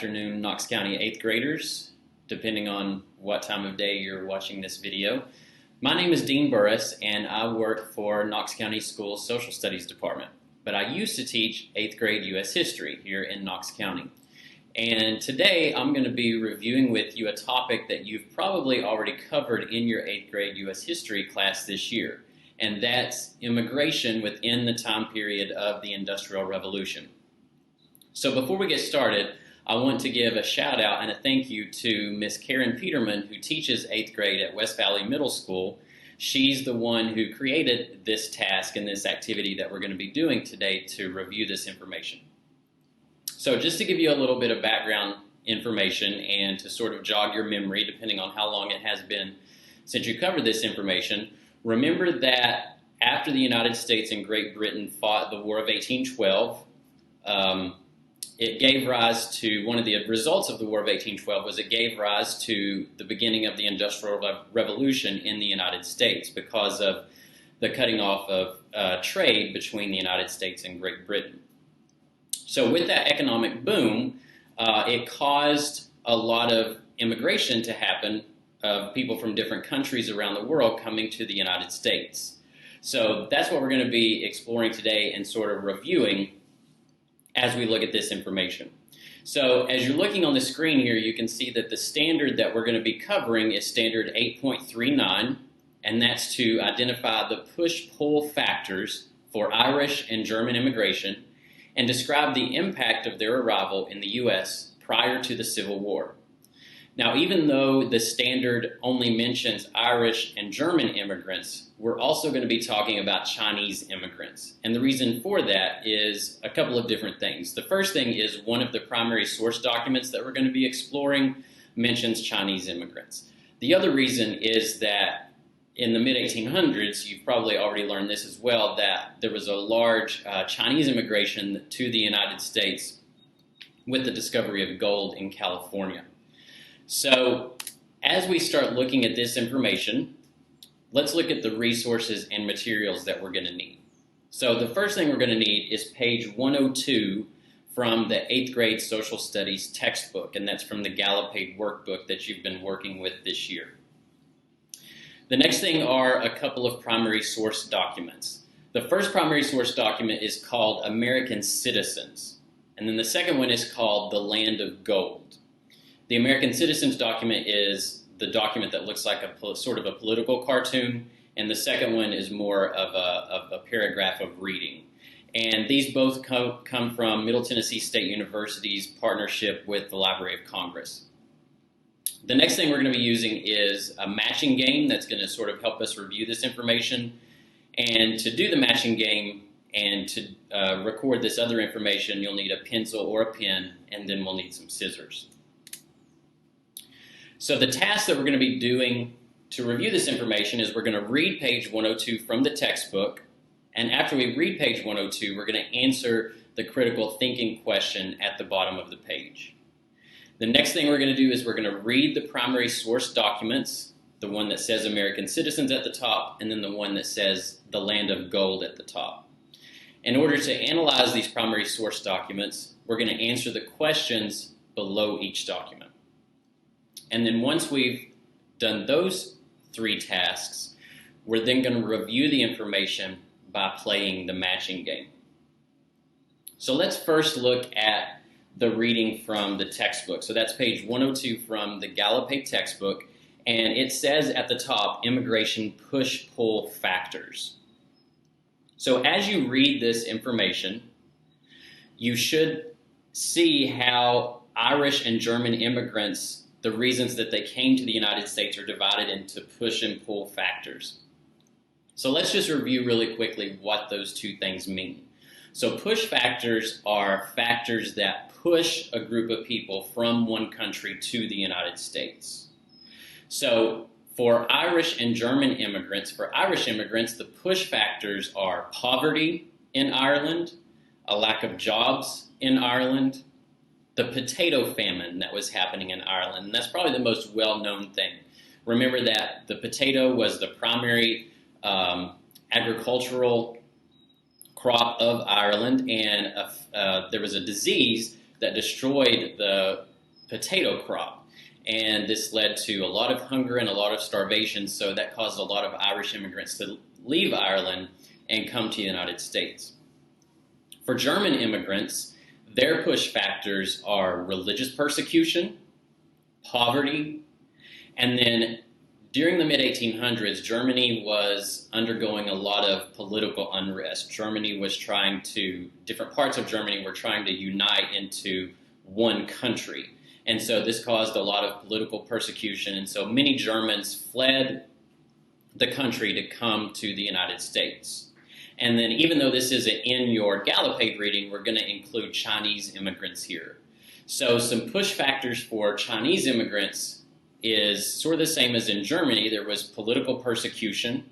afternoon, Knox County 8th graders, depending on what time of day you're watching this video. My name is Dean Burris, and I work for Knox County Schools Social Studies Department. But I used to teach 8th grade U.S. history here in Knox County. And today I'm going to be reviewing with you a topic that you've probably already covered in your 8th grade U.S. history class this year, and that's immigration within the time period of the Industrial Revolution. So before we get started, I want to give a shout out and a thank you to Miss Karen Peterman, who teaches 8th grade at West Valley Middle School. She's the one who created this task and this activity that we're going to be doing today to review this information. So just to give you a little bit of background information and to sort of jog your memory, depending on how long it has been since you covered this information, remember that after the United States and Great Britain fought the War of 1812, it gave rise to, one of the results of the War of 1812 was it gave rise to the beginning of the Industrial Revolution in the United States because of the cutting off of trade between the United States and Great Britain. So with that economic boom, it caused a lot of immigration to happen of people from different countries around the world coming to the United States. So that's what we're going to be exploring today and sort of reviewing as we look at this information. So as you're looking on the screen here, you can see that the standard that we're going to be covering is standard 8.39, and that's to identify the push-pull factors for Irish and German immigration and describe the impact of their arrival in the U.S. prior to the Civil War. Now, even though the standard only mentions Irish and German immigrants, we're also going to be talking about Chinese immigrants. And the reason for that is a couple of different things. The first thing is one of the primary source documents that we're going to be exploring mentions Chinese immigrants. The other reason is that in the mid-1800s, you've probably already learned this as well, that there was a large Chinese immigration to the United States with the discovery of gold in California. So as we start looking at this information, let's look at the resources and materials that we're going to need. So the first thing we're going to need is page 102 from the 8th grade social studies textbook, and that's from the Gallopade workbook that you've been working with this year. The next thing are a couple of primary source documents. The first primary source document is called American Citizens, and then the second one is called The Land of Gold. The American Citizens document is the document that looks like a sort of a political cartoon, and the second one is more of a paragraph of reading. And these both come from Middle Tennessee State University's partnership with the Library of Congress. The next thing we're going to be using is a matching game that's going to sort of help us review this information. And to do the matching game and to record this other information, you'll need a pencil or a pen, and then we'll need some scissors. So the task that we're going to be doing to review this information is we're going to read page 102 from the textbook, and after we read page 102, we're going to answer the critical thinking question at the bottom of the page. The next thing we're going to do is we're going to read the primary source documents, the one that says American Citizens at the top, and then the one that says The Land of Gold at the top. In order to analyze these primary source documents, we're going to answer the questions below each document. And then once we've done those three tasks, we're then going to review the information by playing the matching game. So let's first look at the reading from the textbook. So that's page 102 from the Gallopade textbook, and it says at the top, immigration push-pull factors. So as you read this information, you should see how Irish and German immigrants, the reasons that they came to the United States, are divided into push and pull factors. So let's just review really quickly what those two things mean. So push factors are factors that push a group of people from one country to the United States. So for Irish and German immigrants, the push factors are poverty in Ireland, a lack of jobs in Ireland, the potato famine that was happening in Ireland. And that's probably the most well-known thing. Remember that the potato was the primary agricultural crop of Ireland, and there was a disease that destroyed the potato crop. And this led to a lot of hunger and a lot of starvation, so that caused a lot of Irish immigrants to leave Ireland and come to the United States. For German immigrants, their push factors are religious persecution, poverty, and then during the mid-1800s, Germany was undergoing a lot of political unrest. Different parts of Germany were trying to unite into one country. And so this caused a lot of political persecution. And so many Germans fled the country to come to the United States. And then even though this isn't in your Gallopade reading, we're going to include Chinese immigrants here. So some push factors for Chinese immigrants is sort of the same as in Germany. There was political persecution,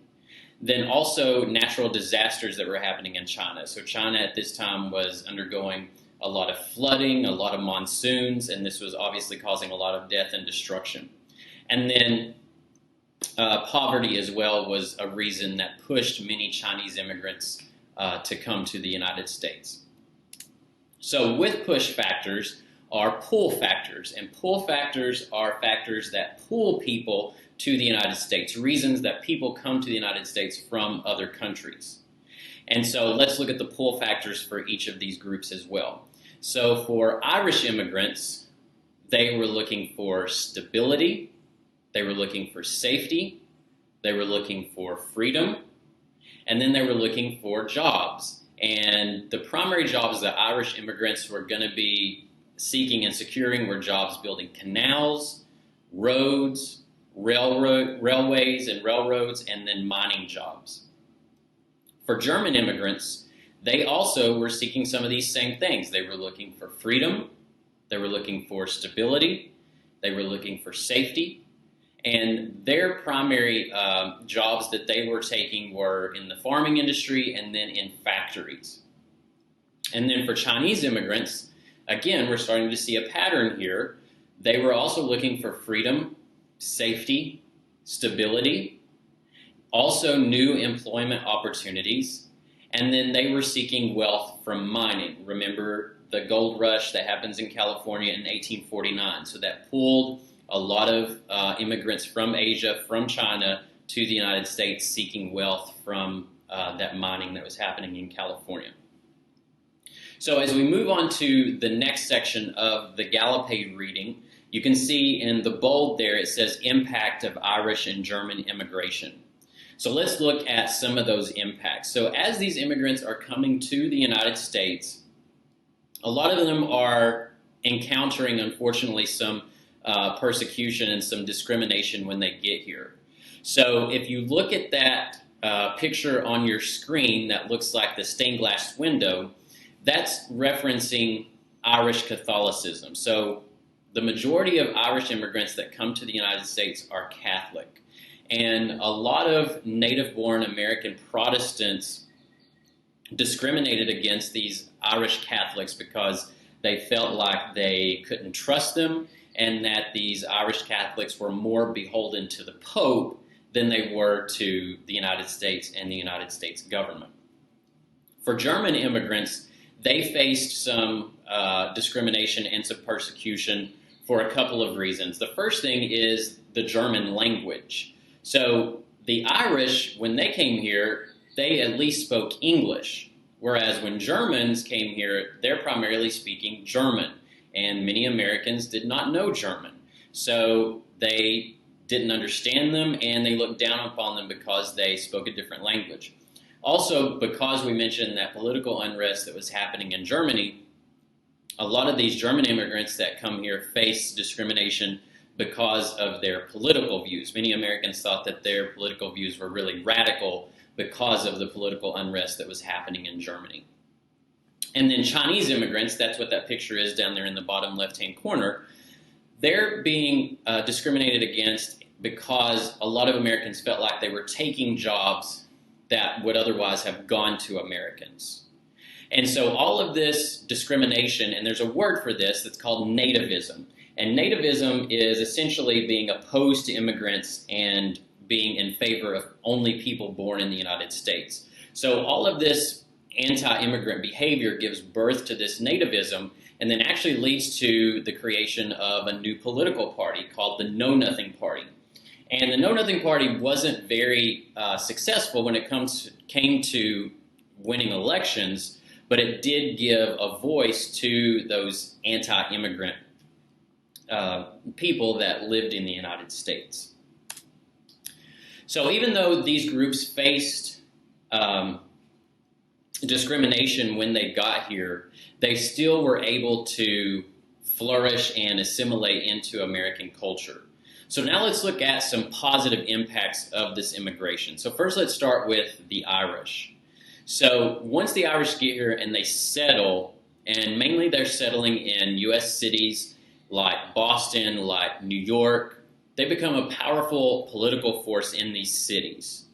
then also natural disasters that were happening in China. So China at this time was undergoing a lot of flooding, a lot of monsoons, and this was obviously causing a lot of death and destruction. And then poverty as well was a reason that pushed many Chinese immigrants to come to the United States. So with push factors are pull factors, and pull factors are factors that pull people to the United States, reasons that people come to the United States from other countries. And so let's look at the pull factors for each of these groups as well. So for Irish immigrants, they were looking for stability, they were looking for safety, they were looking for freedom, and then they were looking for jobs. And the primary jobs that Irish immigrants were going to be seeking and securing were jobs building canals, roads, railways and railroads, and then mining jobs. For German immigrants, they also were seeking some of these same things. They were looking for freedom, they were looking for stability, they were looking for safety, and their primary jobs that they were taking were in the farming industry and then in factories. And then for Chinese immigrants, again, we're starting to see a pattern here. They were also looking for freedom, safety, stability, also new employment opportunities, and then they were seeking wealth from mining. Remember the gold rush that happens in California in 1849. So that pulled a lot of immigrants from Asia, from China, to the United States seeking wealth from that mining that was happening in California. So as we move on to the next section of the Gallopade reading, you can see in the bold there it says impact of Irish and German immigration. So let's look at some of those impacts. So as these immigrants are coming to the United States, a lot of them are encountering, unfortunately, some persecution and some discrimination when they get here. So if you look at that picture on your screen that looks like the stained glass window, that's referencing Irish Catholicism. So the majority of Irish immigrants that come to the United States are Catholic. And a lot of native-born American Protestants discriminated against these Irish Catholics because they felt like they couldn't trust them and that these Irish Catholics were more beholden to the Pope than they were to the United States and the United States government. For German immigrants, they faced some discrimination and some persecution for a couple of reasons. The first thing is the German language. So the Irish, when they came here, they at least spoke English, whereas when Germans came here, they're primarily speaking German, and many Americans did not know German. So they didn't understand them, and they looked down upon them because they spoke a different language. Also, because we mentioned that political unrest that was happening in Germany, a lot of these German immigrants that come here face discrimination because of their political views. Many Americans thought that their political views were really radical because of the political unrest that was happening in Germany. And then Chinese immigrants, that's what that picture is down there in the bottom left-hand corner, they're being discriminated against because a lot of Americans felt like they were taking jobs that would otherwise have gone to Americans. And so all of this discrimination, and there's a word for this that's called nativism. And nativism is essentially being opposed to immigrants and being in favor of only people born in the United States. So all of this anti-immigrant behavior gives birth to this nativism and then actually leads to the creation of a new political party called the Know Nothing Party. And the Know Nothing Party wasn't very successful when it came to winning elections, but it did give a voice to those anti-immigrant people that lived in the United States. So even though these groups faced discrimination when they got here, they still were able to flourish and assimilate into American culture. So now let's look at some positive impacts of this immigration. So first let's start with the Irish. So once the Irish get here and they settle, and mainly they're settling in U.S. cities like Boston, like New York, they become a powerful political force in these cities.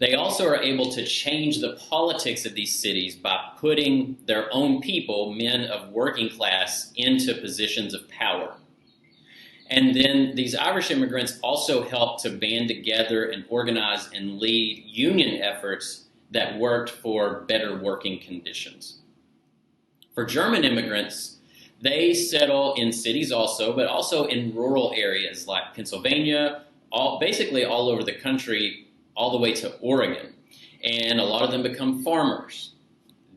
They also are able to change the politics of these cities by putting their own people, men of working class, into positions of power. And then these Irish immigrants also helped to band together and organize and lead union efforts that worked for better working conditions. For German immigrants, they settle in cities also, but also in rural areas like Pennsylvania, basically all over the country, all the way to Oregon. And a lot of them become farmers.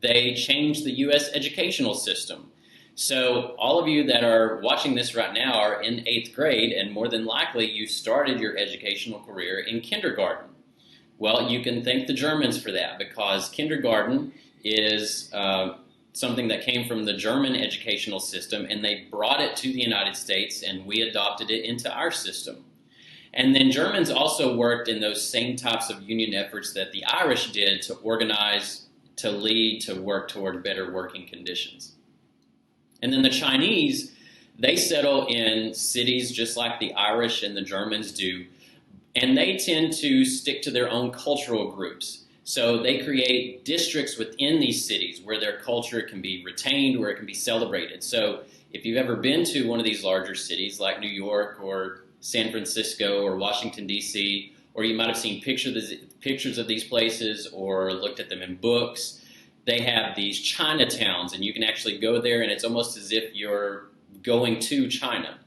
They change the U.S. educational system. So all of you that are watching this right now are in 8th grade, and more than likely you started your educational career in kindergarten. Well, you can thank the Germans for that, because kindergarten is something that came from the German educational system, and they brought it to the United States, and we adopted it into our system. And then Germans also worked in those same types of union efforts that the Irish did to organize, to lead, to work toward better working conditions. And then the Chinese, they settle in cities just like the Irish and the Germans do, and they tend to stick to their own cultural groups. So they create districts within these cities where their culture can be retained, where it can be celebrated. So if you've ever been to one of these larger cities like New York or San Francisco or Washington, D.C., or you might have seen pictures of these places or looked at them in books, they have these Chinatowns, and you can actually go there, and it's almost as if you're going to China.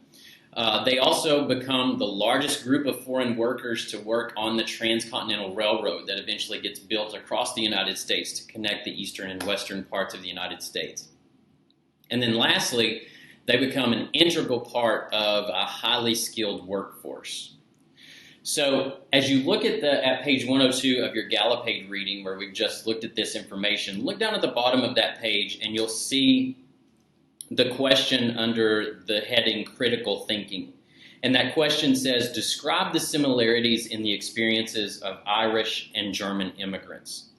They also become the largest group of foreign workers to work on the Transcontinental Railroad that eventually gets built across the United States to connect the eastern and western parts of the United States. And then lastly, they become an integral part of a highly skilled workforce. So as you look at page 102 of your Gallup-Aid reading, where we've just looked at this information, look down at the bottom of that page and you'll see the question under the heading critical thinking. And that question says, describe the similarities in the experiences of Irish and German immigrants.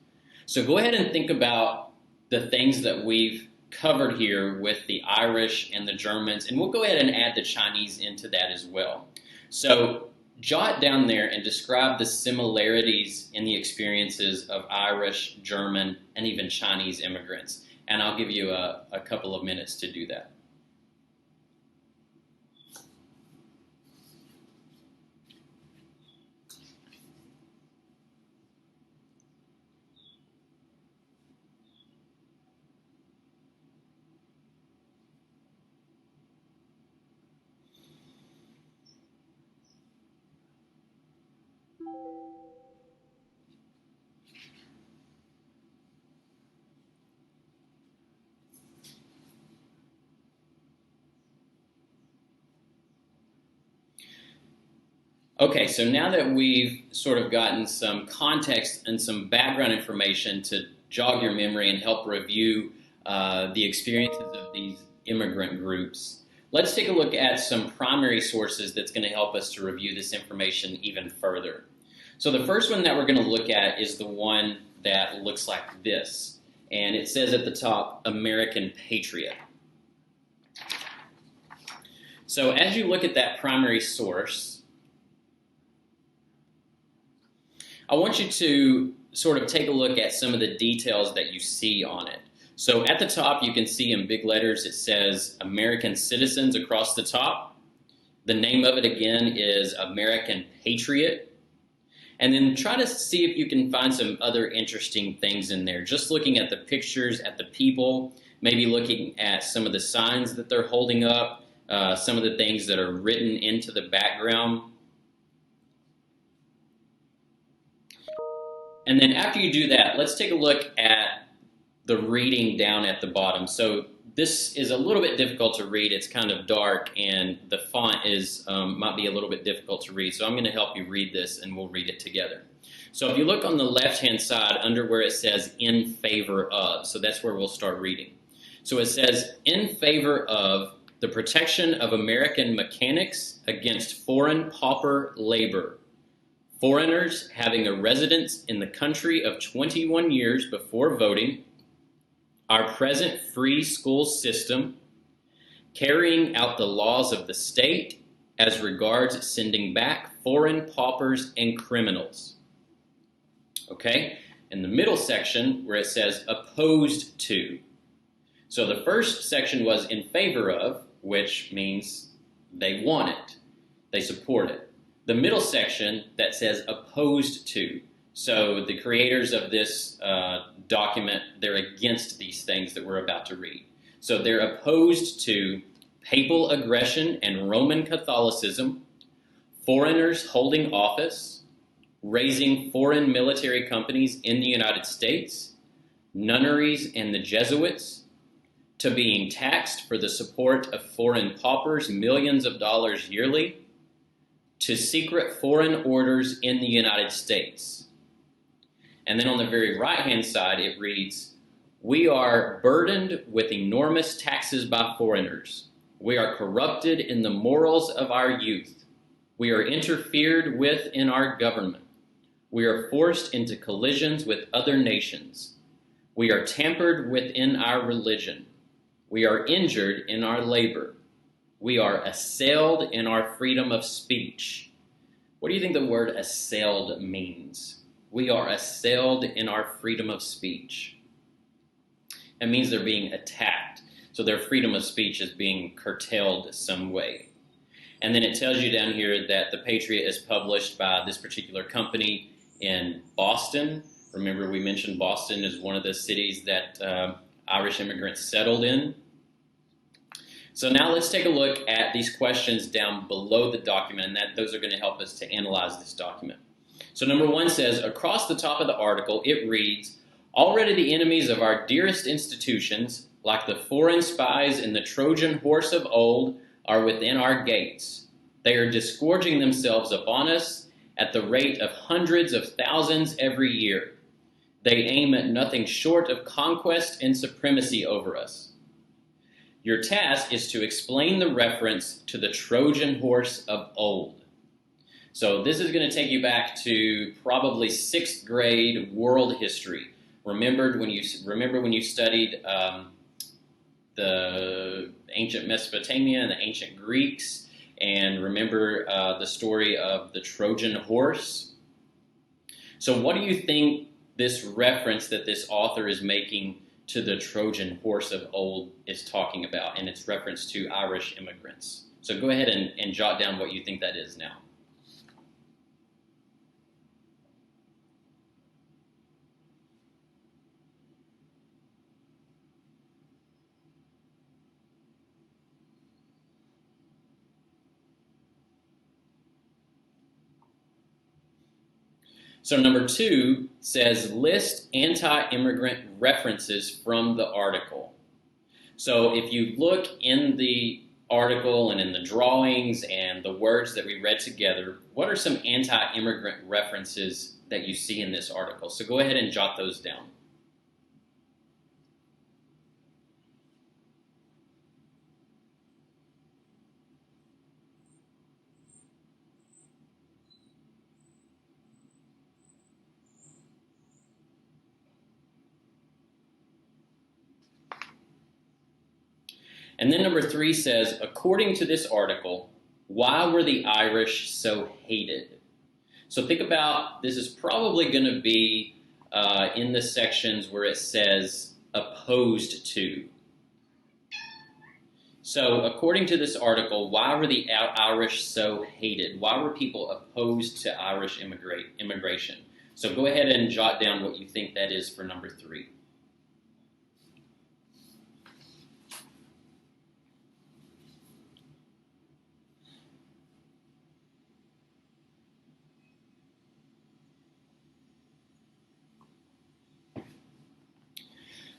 So go ahead and think about the things that we've covered here with the Irish and the Germans, and we'll go ahead and add the Chinese into that as well. So jot down there and describe the similarities in the experiences of Irish, German, and even Chinese immigrants. And I'll give you a couple of minutes to do that. Okay, so now that we've sort of gotten some context and some background information to jog your memory and help review the experiences of these immigrant groups, let's take a look at some primary sources that's going to help us to review this information even further. So the first one that we're going to look at is the one that looks like this, and it says at the top, American Patriot. So as you look at that primary source, I want you to sort of take a look at some of the details that you see on it. So at the top, you can see in big letters, it says American Citizens across the top. The name of it again is American Patriot. And then try to see if you can find some other interesting things in there. Just looking at the pictures, at the people, maybe looking at some of the signs that they're holding up, some of the things that are written into the background. And then after you do that, let's take a look at the reading down at the bottom. So this is a little bit difficult to read. It's kind of dark, and the font is might be a little bit difficult to read. So I'm going to help you read this, and we'll read it together. So if you look on the left-hand side under where it says "in favor of," so that's where we'll start reading. So it says, "In favor of the protection of American mechanics against foreign pauper labor. Foreigners having a residence in the country of 21 years before voting, our present free school system, carrying out the laws of the state as regards sending back foreign paupers and criminals." Okay? In the middle section where it says opposed to. So the first section was in favor of, which means they want it, they support it. The middle section that says opposed to. So the creators of this document, they're against these things that we're about to read. So they're opposed to papal aggression and Roman Catholicism, foreigners holding office, raising foreign military companies in the United States, nunneries and the Jesuits, to being taxed for the support of foreign paupers millions of dollars yearly, to secret foreign orders in the United States. And then on the very right-hand side, it reads, "We are burdened with enormous taxes by foreigners. We are corrupted in the morals of our youth. We are interfered with in our government. We are forced into collisions with other nations. We are tampered with in our religion. We are injured in our labor. We are assailed in our freedom of speech." What do you think the word assailed means? We are assailed in our freedom of speech. It means they're being attacked. So their freedom of speech is being curtailed some way. And then it tells you down here that the Patriot is published by this particular company in Boston. Remember, we mentioned Boston is one of the cities that Irish immigrants settled in. So now let's take a look at these questions down below the document, and those are going to help us to analyze this document. So number one says, across the top of the article, it reads, "Already the enemies of our dearest institutions, like the foreign spies in the Trojan horse of old, are within our gates. They are disgorging themselves upon us at the rate of hundreds of thousands every year. They aim at nothing short of conquest and supremacy over us. Your task is to explain the reference to the Trojan horse of old." So this is going to take you back to probably 6th grade world history. Remember when you studied the ancient Mesopotamia and the ancient Greeks, and remember the story of the Trojan horse? So what do you think this reference that this author is making to the Trojan horse of old is talking about, and its reference to Irish immigrants? So go ahead and jot down what you think that is now. So number 2 says list anti-immigrant references from the article. So if you look in the article and in the drawings and the words that we read together, what are some anti-immigrant references that you see in this article? So go ahead and jot those down. And then number 3 says, according to this article, why were the Irish so hated? So think about, this is probably going to be in the sections where it says opposed to. So according to this article, why were the Irish so hated? Why were people opposed to Irish immigration? So go ahead and jot down what you think that is for number 3.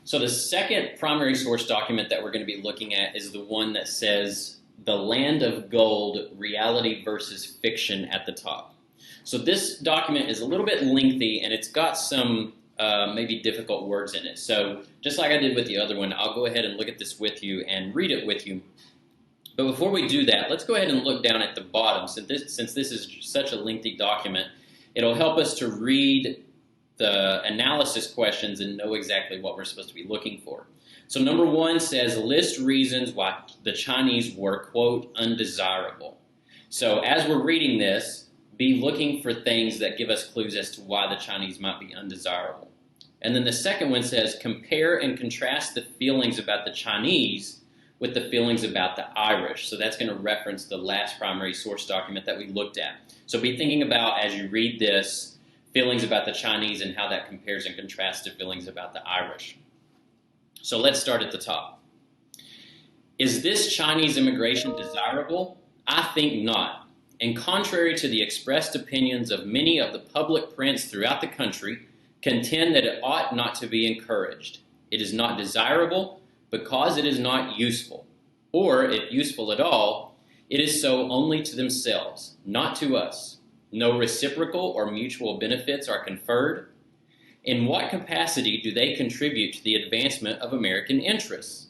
So the second primary source document that we're going to be looking at is the one that says The Land of Gold, Reality versus Fiction at the top. So this document is a little bit lengthy and it's got some maybe difficult words in it. So just like I did with the other one, I'll go ahead and look at this with you and read it with you. But before we do that, let's go ahead and look down at the bottom. Since this is such a lengthy document, it'll help us to read the analysis questions and know exactly what we're supposed to be looking for. So number 1 says, list reasons why the Chinese were, quote, undesirable. So as we're reading this, be looking for things that give us clues as to why the Chinese might be undesirable. And then the second one says, compare and contrast the feelings about the Chinese with the feelings about the Irish. So that's going to reference the last primary source document that we looked at. So be thinking about, as you read this, feelings about the Chinese and how that compares and contrasts to feelings about the Irish. So let's start at the top. Is this Chinese immigration desirable? I think not. And contrary to the expressed opinions of many of the public prints throughout the country, contend that it ought not to be encouraged. It is not desirable because it is not useful. Or, if useful at all, it is so only to themselves, not to us. No reciprocal or mutual benefits are conferred. In what capacity do they contribute to the advancement of American interests?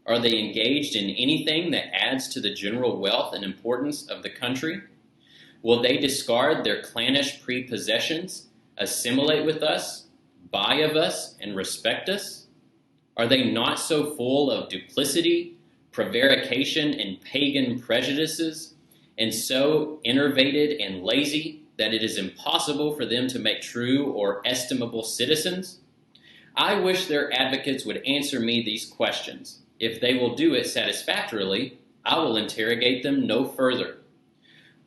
Are they engaged in anything that adds to the general wealth and importance of the country? Will they discard their clannish prepossessions, assimilate with us, buy of us, and respect us? Are they not so full of duplicity, prevarication, and pagan prejudices, and so enervated and lazy that it is impossible for them to make true or estimable citizens? I wish their advocates would answer me these questions. If they will do it satisfactorily, I will interrogate them no further.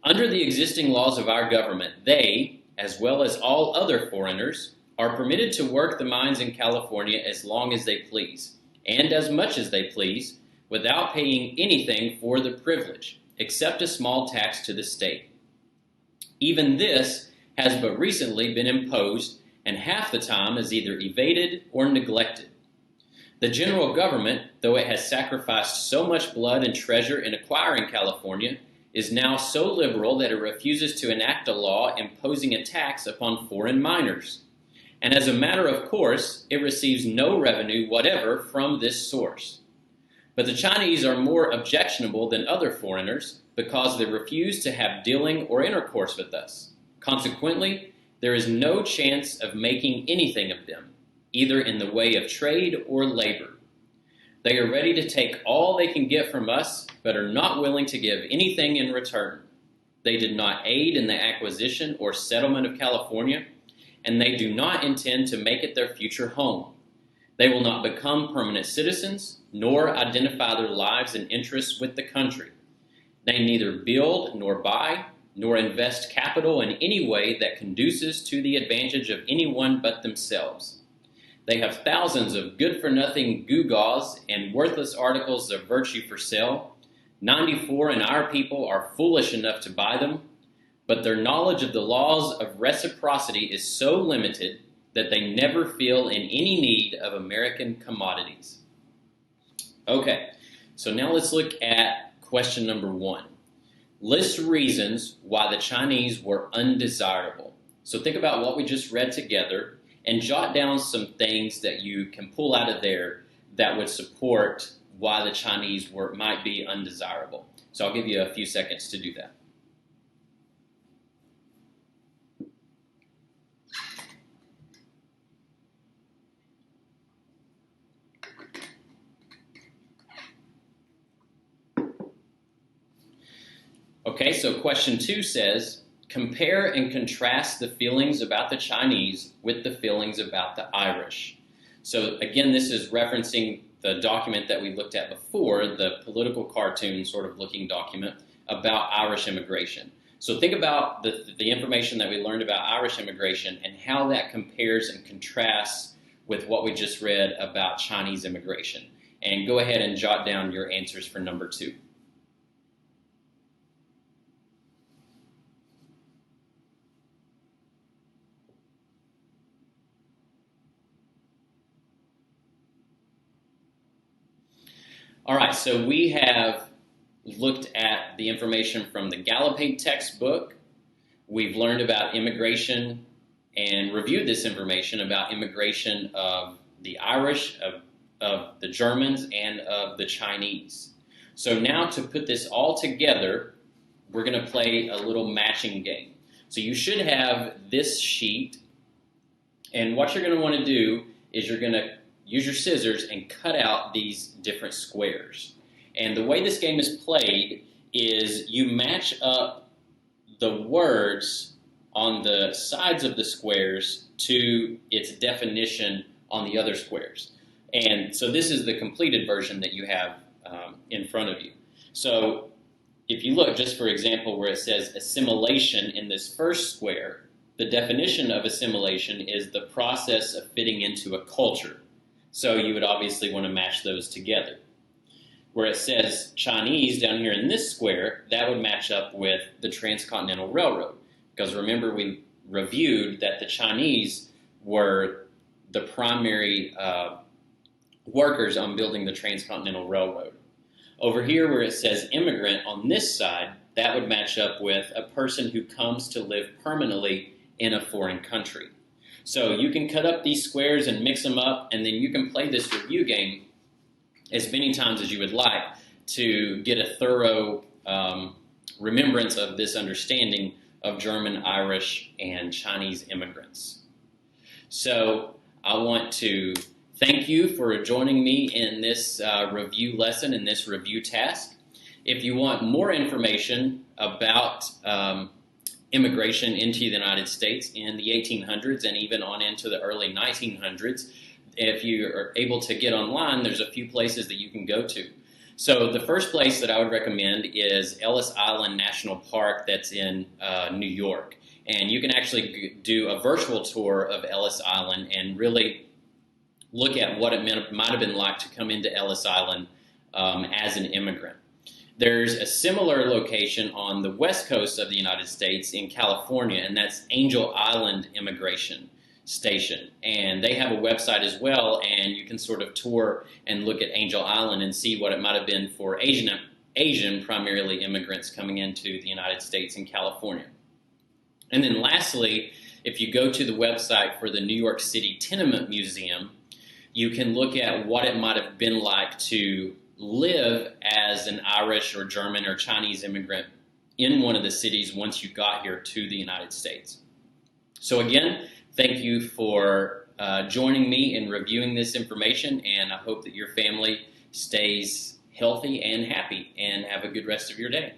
Under the existing laws of our government, they, as well as all other foreigners, are permitted to work the mines in California as long as they please, and as much as they please, without paying anything for the privilege, except a small tax to the state. Even this has but recently been imposed, and half the time is either evaded or neglected. The general government, though it has sacrificed so much blood and treasure in acquiring California, is now so liberal that it refuses to enact a law imposing a tax upon foreign miners. And as a matter of course, it receives no revenue whatever from this source. But the Chinese are more objectionable than other foreigners because they refuse to have dealing or intercourse with us. Consequently, there is no chance of making anything of them, either in the way of trade or labor. They are ready to take all they can get from us, but are not willing to give anything in return. They did not aid in the acquisition or settlement of California, and they do not intend to make it their future home. They will not become permanent citizens, nor identify their lives and interests with the country. They neither build nor buy, nor invest capital in any way that conduces to the advantage of anyone but themselves. They have thousands of good-for-nothing gewgaws and worthless articles of virtue for sale. 94 in our people are foolish enough to buy them, but their knowledge of the laws of reciprocity is so limited that they never feel in any need of American commodities. Okay, so now let's look at question number 1. List reasons why the Chinese were undesirable. So think about what we just read together and jot down some things that you can pull out of there that would support why the Chinese might be undesirable. So I'll give you a few seconds to do that. Okay, so question 2 says, compare and contrast the feelings about the Chinese with the feelings about the Irish. So again, this is referencing the document that we looked at before, the political cartoon sort of looking document about Irish immigration. So think about the information that we learned about Irish immigration and how that compares and contrasts with what we just read about Chinese immigration. And go ahead and jot down your answers for number 2. All right, so we have looked at the information from the Gallup textbook. We've learned about immigration and reviewed this information about immigration of the Irish, of the Germans, and of the Chinese. So now to put this all together, we're going to play a little matching game. So you should have this sheet, and what you're going to want to do is you're going to use your scissors and cut out these different squares. And the way this game is played is you match up the words on the sides of the squares to its definition on the other squares. And so this is the completed version that you have in front of you. So if you look, just for example, where it says assimilation in this first square, the definition of assimilation is the process of fitting into a culture. So you would obviously want to match those together. Where it says Chinese down here in this square, that would match up with the Transcontinental Railroad. Because remember, we reviewed that the Chinese were the primary workers on building the Transcontinental Railroad. Over here where it says immigrant on this side, that would match up with a person who comes to live permanently in a foreign country. So you can cut up these squares and mix them up, and then you can play this review game as many times as you would like to get a thorough remembrance of this understanding of German, Irish, and Chinese immigrants. So I want to thank you for joining me in this review lesson, in this review task. If you want more information about immigration into the United States in the 1800s and even on into the early 1900s, if you are able to get online, there's a few places that you can go to. So the first place that I would recommend is Ellis Island National Park that's in New York. And you can actually do a virtual tour of Ellis Island and really look at what it might have been like to come into Ellis Island as an immigrant. There's a similar location on the west coast of the United States in California, and that's Angel Island Immigration Station. And they have a website as well, and you can sort of tour and look at Angel Island and see what it might have been for Asian primarily immigrants coming into the United States in California. And then lastly, if you go to the website for the New York City Tenement Museum, you can look at what it might have been like to live as an Irish or German or Chinese immigrant in one of the cities once you got here to the United States. So again, thank you for joining me in reviewing this information, and I hope that your family stays healthy and happy, and have a good rest of your day.